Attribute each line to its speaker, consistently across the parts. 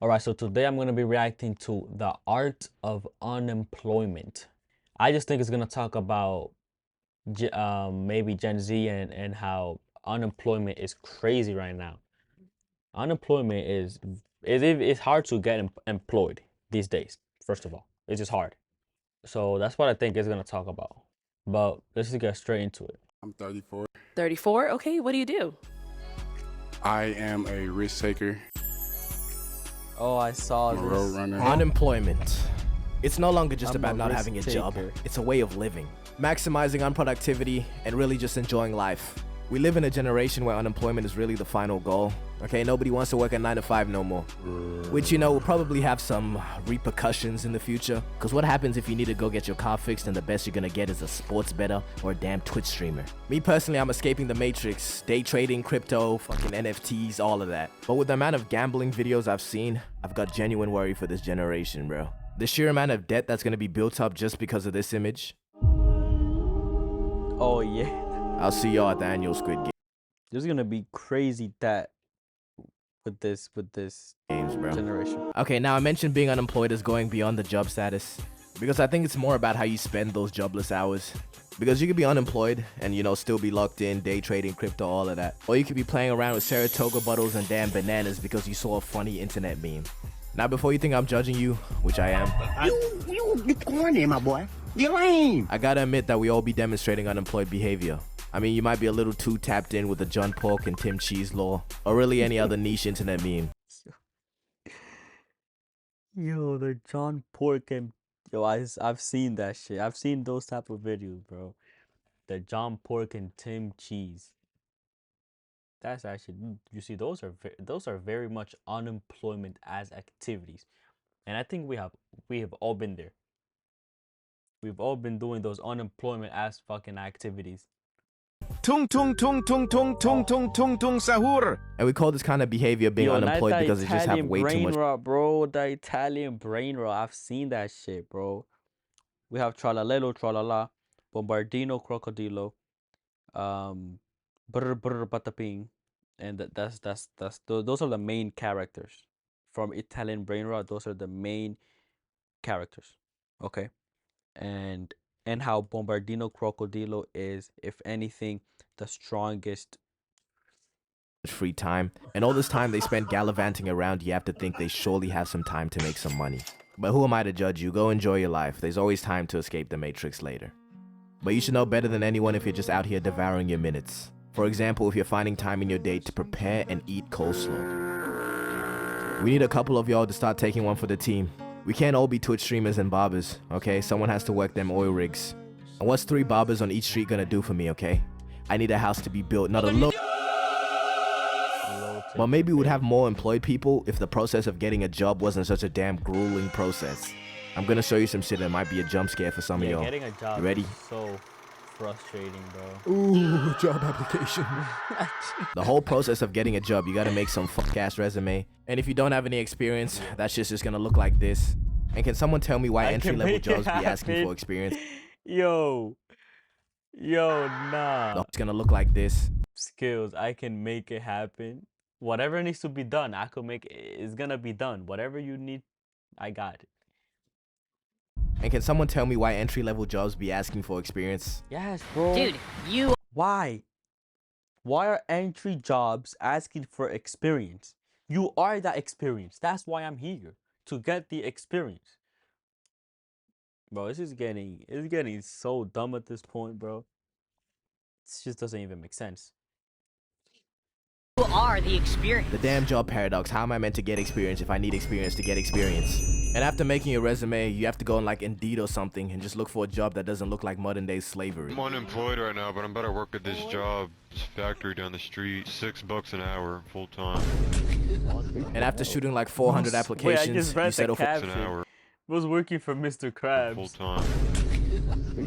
Speaker 1: All right, so today I'm going to be reacting to the art of unemployment. I just think it's going to talk about maybe Gen Z and how unemployment is crazy right now. Unemployment it's hard to get employed these days. First of all, it's just hard. So that's what I think it's going to talk about. But let's just get straight into it.
Speaker 2: I'm 34.
Speaker 3: 34? Okay, what do you do?
Speaker 2: I am a risk taker.
Speaker 1: Oh, I saw
Speaker 2: I'm a
Speaker 1: this.
Speaker 2: road runner.
Speaker 4: Unemployment. It's no longer just
Speaker 1: I'm
Speaker 4: about
Speaker 1: a
Speaker 4: not
Speaker 1: risk
Speaker 4: having a job.
Speaker 1: taker.
Speaker 4: It's a way of living. Maximizing on productivity and really just enjoying life. We live in a generation where unemployment is really the final goal. Okay, nobody wants to work a 9 to 5 no more. Which, will probably have some repercussions in the future. Because what happens if you need to go get your car fixed and the best you're gonna get is a sports bettor or a damn Twitch streamer? Me personally, I'm escaping the matrix. Day trading, crypto, fucking NFTs, all of that. But with the amount of gambling videos I've seen, I've got genuine worry for this generation, bro. The sheer amount of debt that's gonna be built up just because of this image.
Speaker 1: Oh yeah.
Speaker 4: I'll see y'all at the annual Squid Game.
Speaker 1: There's going to be crazy that with this
Speaker 4: Games, bro.
Speaker 1: generation.
Speaker 4: Okay, now I mentioned being unemployed is going beyond the job status because I think it's more about how you spend those jobless hours. Because you could be unemployed and, still be locked in, day trading, crypto, all of that. Or you could be playing around with Saratoga bottles and damn bananas because you saw a funny internet meme. Now, before you think I'm judging you, which I am,
Speaker 5: You corny, my boy. You lame.
Speaker 4: I gotta admit that we all be demonstrating unemployed behavior. I mean, you might be a little too tapped in with the John Pork and Tim Cheese law, or really any other niche internet meme.
Speaker 1: Yo, the John Pork and I've seen that shit. I've seen those type of videos, bro. The John Pork and Tim Cheese. That's actually you see those are very much unemployment as activities, and I think we have all been there. We've all been doing those unemployment as fucking activities.
Speaker 6: Tung tung tung tung tung tung tung tung tung sahur.
Speaker 4: And we call this kind of behavior being
Speaker 1: Yo,
Speaker 4: unemployed
Speaker 1: that
Speaker 4: because it just have
Speaker 1: Italian
Speaker 4: way too
Speaker 1: brain
Speaker 4: much.
Speaker 1: rot, bro. The Italian brain rot. I've seen that shit, bro. We have Tralalelo, Tralala, Bombardino, Crocodilo, Brr Brr Pataping, and those are the main characters from Italian brain rot. Those are the main characters, okay, and how Bombardino, Crocodilo is, if anything, the strongest.
Speaker 4: Free time, and all this time they spend gallivanting around, you have to think they surely have some time to make some money. But who am I to judge you? Go enjoy your life. There's always time to escape the matrix later. But you should know better than anyone if you're just out here devouring your minutes. For example, if you're finding time in your day to prepare and eat coleslaw. We need a couple of y'all to start taking one for the team. We can't all be Twitch streamers and barbers, okay? Someone has to work them oil rigs. And what's 3 barbers on each street gonna do for me, okay? I need a house to be built, not a low. But maybe we'd have more employed people if the process of getting a job wasn't such a damn grueling process. I'm gonna show you some shit that might be a jump scare for some of y'all.
Speaker 1: Getting a job
Speaker 4: You ready?
Speaker 1: is so frustrating, bro.
Speaker 4: Ooh, job application. The whole process of getting a job, you gotta make some fuck-ass resume. And if you don't have any experience, that shit's just gonna look like this. And can someone tell me why
Speaker 1: I can
Speaker 4: entry-level
Speaker 1: make it
Speaker 4: jobs be asking
Speaker 1: happen.
Speaker 4: for experience?
Speaker 1: Yo, nah.
Speaker 4: It's gonna look like this.
Speaker 1: Skills, I can make it happen. Whatever needs to be done, I could make it. It's gonna be done. Whatever you need, I got it.
Speaker 4: And can someone tell me why entry-level jobs be asking for experience?
Speaker 1: Yes, bro.
Speaker 3: Dude, you
Speaker 1: Why? Why are entry jobs asking for experience? You are that experience. That's why I'm here, to get the experience. Bro, it's getting so dumb at this point, bro. This just doesn't even make sense.
Speaker 3: are the experience.
Speaker 4: The damn job paradox. How am I meant to get experience if I need experience to get experience? And after making your resume, you have to go on like Indeed or something and just look for a job that doesn't look like modern day slavery.
Speaker 7: I'm unemployed right now, but I'm about to work at this job, this factory down the street, $6 an hour, full time.
Speaker 4: And after shooting like 400 applications, you settle for
Speaker 7: An hour,
Speaker 1: Was working for Mr. Krabs.
Speaker 7: full time.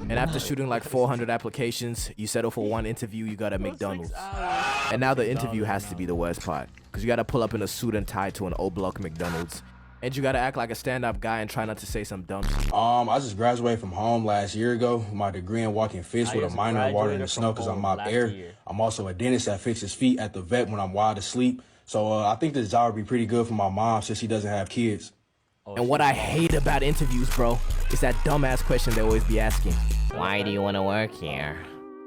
Speaker 4: And after shooting like 400 applications, you settle for one interview you got at McDonald's. And now the interview has to be the worst part, because you got to pull up in a suit and tie to an O-block McDonald's. And you got to act like a stand-up guy and try not to say some dumb shit.
Speaker 8: I just graduated from home last year ago with my degree in walking fish with a minor in water in the snow because I'm out there. I'm also a dentist that fixes feet at the vet when I'm wild asleep. So I think this job would be pretty good for my mom since she doesn't have kids.
Speaker 4: And what I hate about interviews, bro, is that dumbass question they always be asking.
Speaker 3: Why do you want to work here?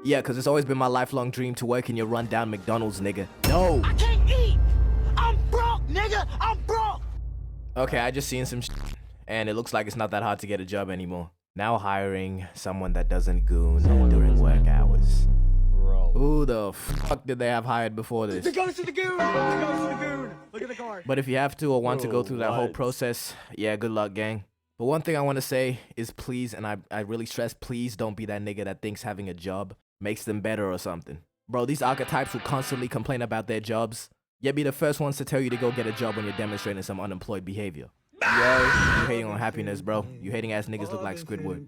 Speaker 4: Yeah, because it's always been my lifelong dream to work in your rundown McDonald's, nigga. No.
Speaker 5: I can't eat. I'm broke, nigga. I'm broke.
Speaker 4: Okay, I just seen some and it looks like it's not that hard to get a job anymore. Now hiring someone that doesn't goon during work hours.
Speaker 1: Bro.
Speaker 4: Who the fuck did they have hired before this?
Speaker 5: The goes to the goon. The goes to the goon. Look at the car.
Speaker 4: But if you have to or want to go
Speaker 1: Bro,
Speaker 4: through that whole
Speaker 1: what?
Speaker 4: process, yeah, good luck, gang. But one thing I want to say is please, and I really stress, please don't be that nigga that thinks having a job makes them better or something. Bro, these archetypes who constantly complain about their jobs, yet be the first ones to tell you to go get a job when you're demonstrating some unemployed behavior. Yo, you hating on happiness, bro. You hating ass niggas look like Squidward.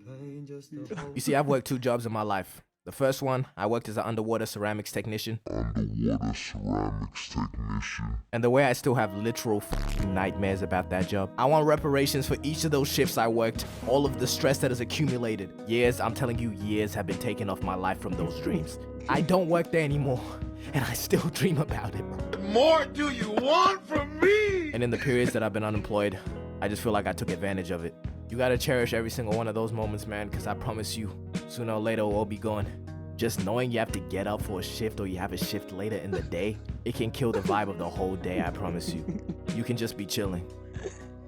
Speaker 4: You see, I've worked 2 jobs in my life. The first one, I worked as an underwater ceramics technician. And the way I still have literal nightmares about that job. I want reparations for each of those shifts I worked, all of the stress that has accumulated. Years, I'm telling you, years have been taken off my life from those dreams. I don't work there anymore, and I still dream about it.
Speaker 6: What more do you want from me?
Speaker 4: And in the periods that I've been unemployed, I just feel like I took advantage of it. You gotta cherish every single one of those moments, man, because I promise you, sooner or later, we'll all be gone. Just knowing you have to get up for a shift or you have a shift later in the day, it can kill the vibe of the whole day, I promise you. You can just be chilling,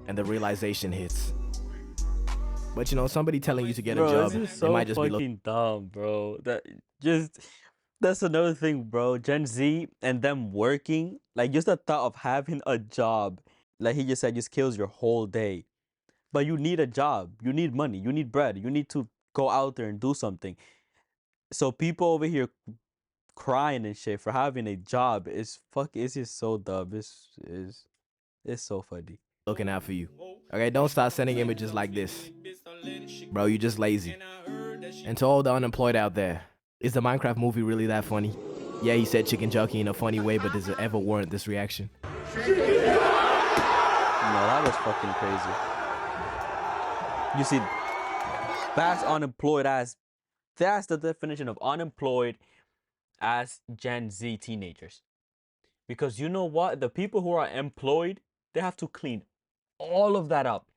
Speaker 4: and the realization hits. But you know, somebody telling you to get a job,
Speaker 1: This is
Speaker 4: it
Speaker 1: so
Speaker 4: might just be
Speaker 1: fucking dumb, bro. That's another thing, bro. Gen Z and them working, like just the thought of having a job, like he just said, just kills your whole day. But you need a job, you need money, you need bread, you need to go out there and do something. So people over here crying and shit for having a job is it's just so dumb. It's so funny.
Speaker 4: looking out for you. Okay, don't start sending images like this. Bro, you just lazy. And to all the unemployed out there, is the Minecraft movie really that funny? Yeah, he said chicken jockey in a funny way, but does it ever warrant this reaction?
Speaker 1: No, that was fucking crazy. You see, that's unemployed as, that's the definition of unemployed as Gen Z teenagers. Because you know what? The people who are employed, they have to clean all of that up.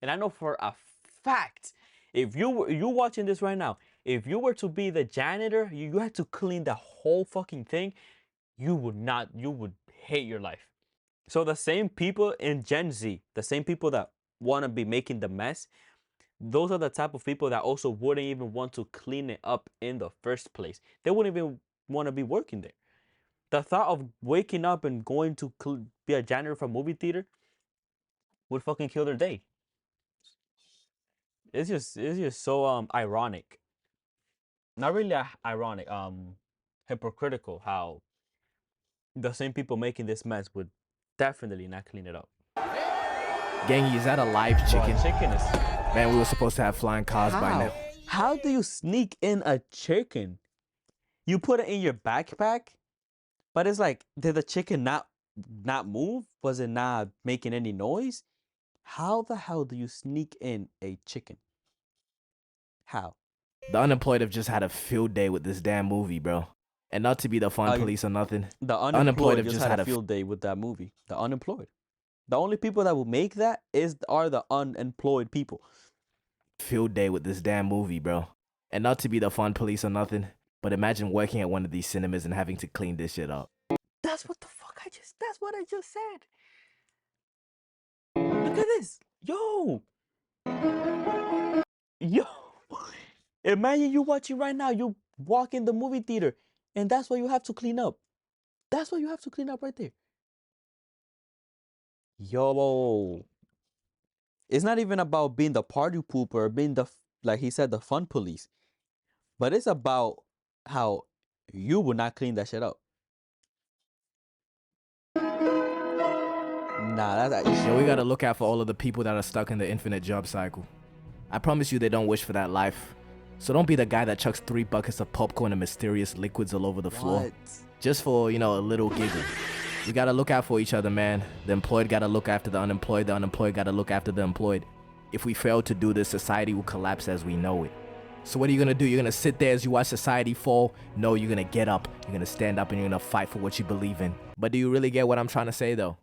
Speaker 1: And I know for a fact, if you watching this right now, if you were to be the janitor, you had to clean the whole fucking thing, you would hate your life. So the same people in Gen Z, the same people that want to be making the mess, those are the type of people that also wouldn't even want to clean it up in the first place. They wouldn't even want to be working there. The thought of waking up and going to be a janitor for a movie theater would fucking kill their day. It's just so ironic. Not really ironic, hypocritical how the same people making this mess would definitely not clean it up.
Speaker 4: Gangy, is that a live chicken?
Speaker 1: Chicken is...
Speaker 4: Man, we were supposed to have flying cars by now.
Speaker 1: How do you sneak in a chicken? You put it in your backpack, but it's like, did the chicken not move? Was it not making any noise? How the hell do you sneak in a chicken? How?
Speaker 4: The unemployed have just had a field day with this damn movie, bro. And not to be the fun police or nothing.
Speaker 1: The unemployed have just had a field day with that movie. The unemployed. The only people that will make that are the unemployed people.
Speaker 4: Field day with this damn movie, bro. And not to be the fun police or nothing, but imagine working at one of these cinemas and having to clean this shit up.
Speaker 1: That's what the fuck that's what I just said. Look at this. Yo. Imagine you watching right now. You walk in the movie theater and that's what you have to clean up. That's what you have to clean up right there. Yo. It's not even about being the party pooper or being the, like he said, the fun police. But it's about how you would not clean that shit up. Nah, that's...
Speaker 4: Yo, we gotta look out for all of the people that are stuck in the infinite job cycle. I promise you they don't wish for that life. So don't be the guy that chucks 3 buckets of popcorn and mysterious liquids all over the floor. Just for, you know, a little giggle. We gotta look out for each other, man. The employed gotta look after the unemployed gotta look after the employed. If we fail to do this, society will collapse as we know it. So what are you gonna do? You're gonna sit there as you watch society fall? No, you're gonna get up. You're gonna stand up and you're gonna fight for what you believe in. But do you really get what I'm trying to say though?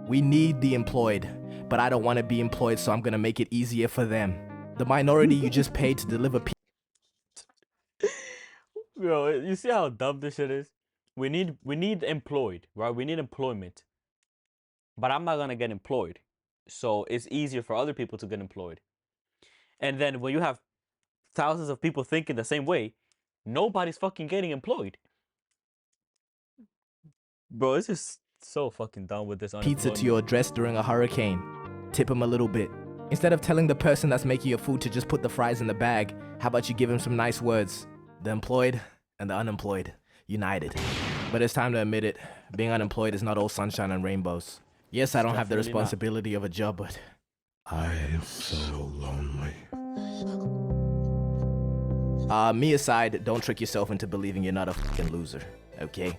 Speaker 4: We need the employed, but I don't want to be employed, so I'm gonna make it easier for them. The minority you just paid to deliver
Speaker 1: Bro, you see how dumb this shit is? We need employed, right? We need employment. But I'm not gonna get employed. So it's easier for other people to get employed. And then when you have thousands of people thinking the same way, nobody's fucking getting employed. Bro, it's just so fucking dumb with this
Speaker 4: pizza to your address during a hurricane. Tip him a little bit. Instead of telling the person that's making your food to just put the fries in the bag, how about you give him some nice words? The employed and the unemployed, united. But it's time to admit it, being unemployed is not all sunshine and rainbows. Yes, I don't have the
Speaker 1: Definitely not.
Speaker 4: responsibility of a job, but I am so lonely. Me aside, don't trick yourself into believing you're not a fucking loser, okay?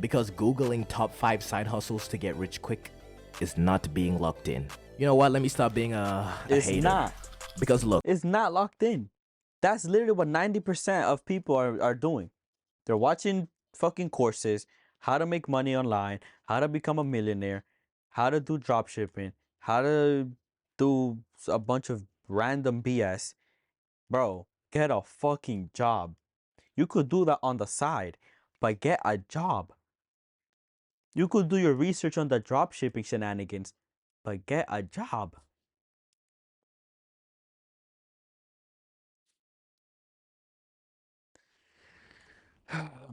Speaker 4: Because Googling top 5 side hustles to get rich quick is not being locked in. You know what? Let me stop being a
Speaker 1: It's
Speaker 4: hater.
Speaker 1: not.
Speaker 4: Because look,
Speaker 1: It's not locked in. That's literally what 90% of people are doing. They're watching fucking courses, how to make money online, how to become a millionaire, how to do drop shipping, how to do a bunch of random BS. Bro, get a fucking job. You could do that on the side, but get a job. You could do your research on the drop shipping shenanigans, but get a job.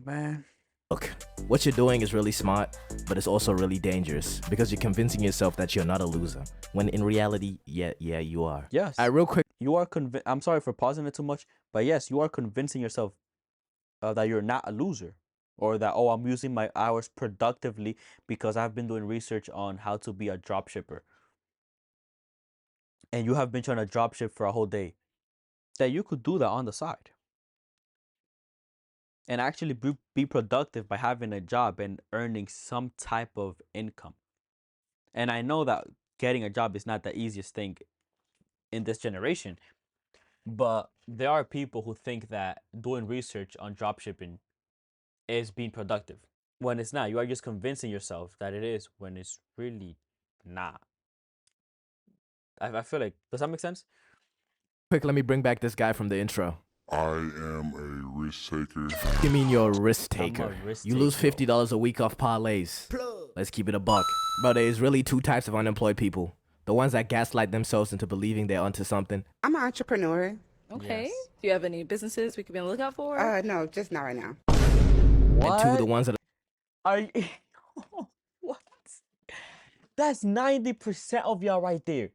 Speaker 1: Man.
Speaker 4: look, what you're doing is really smart, but it's also really dangerous because you're convincing yourself that you're not a loser, when in reality, yeah, you are.
Speaker 1: Yes.
Speaker 4: Real quick,
Speaker 1: You are I'm sorry for pausing it too much, but yes, you are convincing yourself that you're not a loser, or that, oh, I'm using my hours productively because I've been doing research on how to be a drop shipper, and you have been trying to drop ship for a whole day. That you could do that on the side and actually be productive by having a job and earning some type of income. And I know that getting a job is not the easiest thing in this generation, but there are people who think that doing research on dropshipping is being productive when it's not. You are just convincing yourself that it is when it's really not. I feel like, does that make sense?
Speaker 4: let me bring back this guy from the intro.
Speaker 2: I am a risk taker.
Speaker 4: You mean you're a risk
Speaker 1: I'm a
Speaker 4: taker?
Speaker 1: risk
Speaker 4: You lose
Speaker 1: taker.
Speaker 4: $50 a week off parlays. Let's keep it a buck. But there's really 2 types of unemployed people. The ones that gaslight themselves into believing they're onto something.
Speaker 9: I'm an entrepreneur.
Speaker 10: Okay.
Speaker 1: Yes.
Speaker 10: Do you have any businesses we could be on the lookout for?
Speaker 9: No, just not right now.
Speaker 1: What?
Speaker 4: And 2, the ones that
Speaker 1: Are you... What? That's 90% of y'all right there.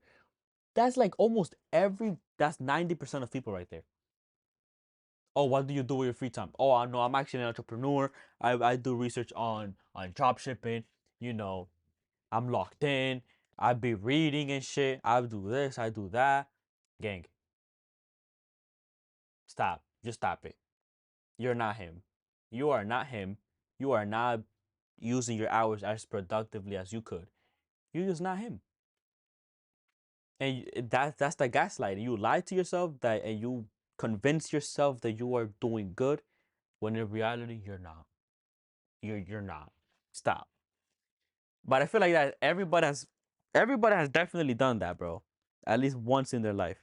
Speaker 1: That's like almost that's 90% of people right there. Oh, what do you do with your free time? Oh, I know, I'm actually an entrepreneur. I do research on drop shipping. You know, I'm locked in. I be reading and shit. I do this, I do that. Gang. Stop. Just stop it. You're not him. You are not him. You are not using your hours as productively as you could. You're just not him. And that's the gaslighting. You lie to yourself that, and you convince yourself that you are doing good, when in reality you're not. You're not. Stop. But I feel like that everybody has definitely done that, bro. At least once in their life.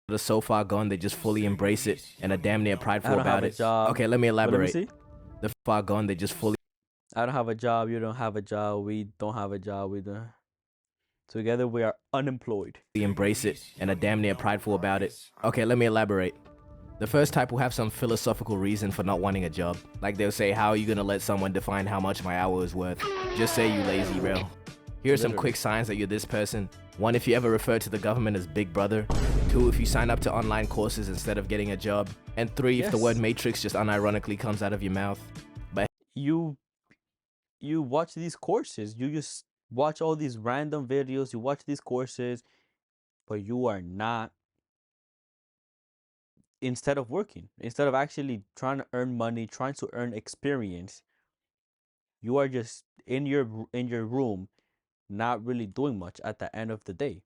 Speaker 4: are so far gone they just fully embrace it and are damn near
Speaker 1: I
Speaker 4: prideful
Speaker 1: don't
Speaker 4: about
Speaker 1: have a
Speaker 4: it.
Speaker 1: job.
Speaker 4: Okay, let me
Speaker 1: But let me
Speaker 4: elaborate.
Speaker 1: see.
Speaker 4: The far gone they just fully
Speaker 1: I don't have a job. You don't have a job. We don't have a job. We don't. Together we are unemployed.
Speaker 4: embrace it and are damn near prideful about it. Okay, let me elaborate. The first type will have some philosophical reason for not wanting a job. Like they'll say, how are you gonna let someone define how much my hour is worth? Just say you lazy, bro. Here are some
Speaker 1: Literally.
Speaker 4: quick signs that you're this person. 1, if you ever refer to the government as Big Brother. 2, if you sign up to online courses instead of getting a job. And 3, if the
Speaker 1: Yes.
Speaker 4: word matrix just unironically comes out of your mouth.
Speaker 1: You watch these courses. You just watch all these random videos. You watch these courses, but you are not. Instead of working, instead of actually trying to earn money, trying to earn experience, you are just in your room, not really doing much at the end of the day.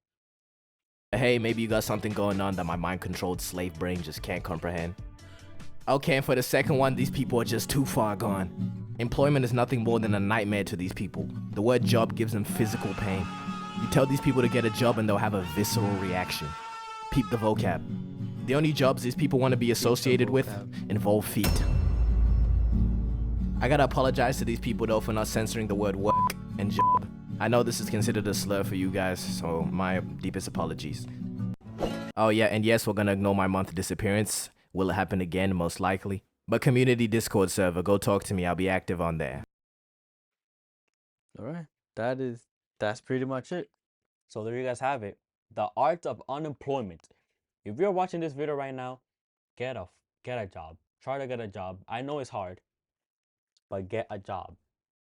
Speaker 4: Hey, maybe you got something going on that my mind-controlled slave brain just can't comprehend. Okay, and for the second one, these people are just too far gone. Employment is nothing more than a nightmare to these people. The word job gives them physical pain. You tell these people to get a job and they'll have a visceral reaction. Peep the vocab. The only jobs these people want to be associated with involve feet. I gotta apologize to these people though for not censoring the word work and job. I know this is considered a slur for you guys, so my deepest apologies. Oh yeah, and yes, we're gonna ignore my month disappearance. Will it happen again? Most likely. But community Discord server, go talk to me. I'll be active on there.
Speaker 1: All right. That's pretty much it. So there you guys have it. The art of unemployment. If you're watching this video right now, get a job. Try to get a job. I know it's hard, but get a job.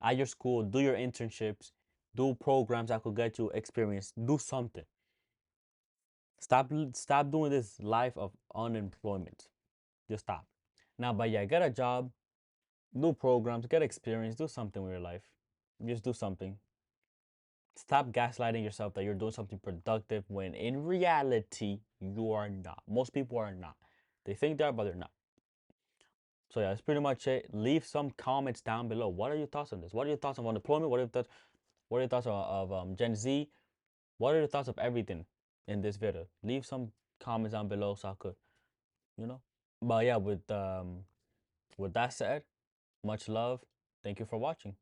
Speaker 1: At your school, do your internships, do programs that could get you experience, do something. Stop doing this life of unemployment. Just stop. Now, but yeah, get a job, do programs, get experience, do something with your life. Just do something. Stop gaslighting yourself that you're doing something productive when in reality you are not. Most people are not. They think they are, but they're not. So yeah, that's pretty much it. Leave some comments down below. What are your thoughts on this? What are your thoughts on unemployment? What are your thoughts of Gen Z? What are your thoughts of everything in this video? Leave some comments down below so I could, you know. But yeah, with that said, much love. Thank you for watching.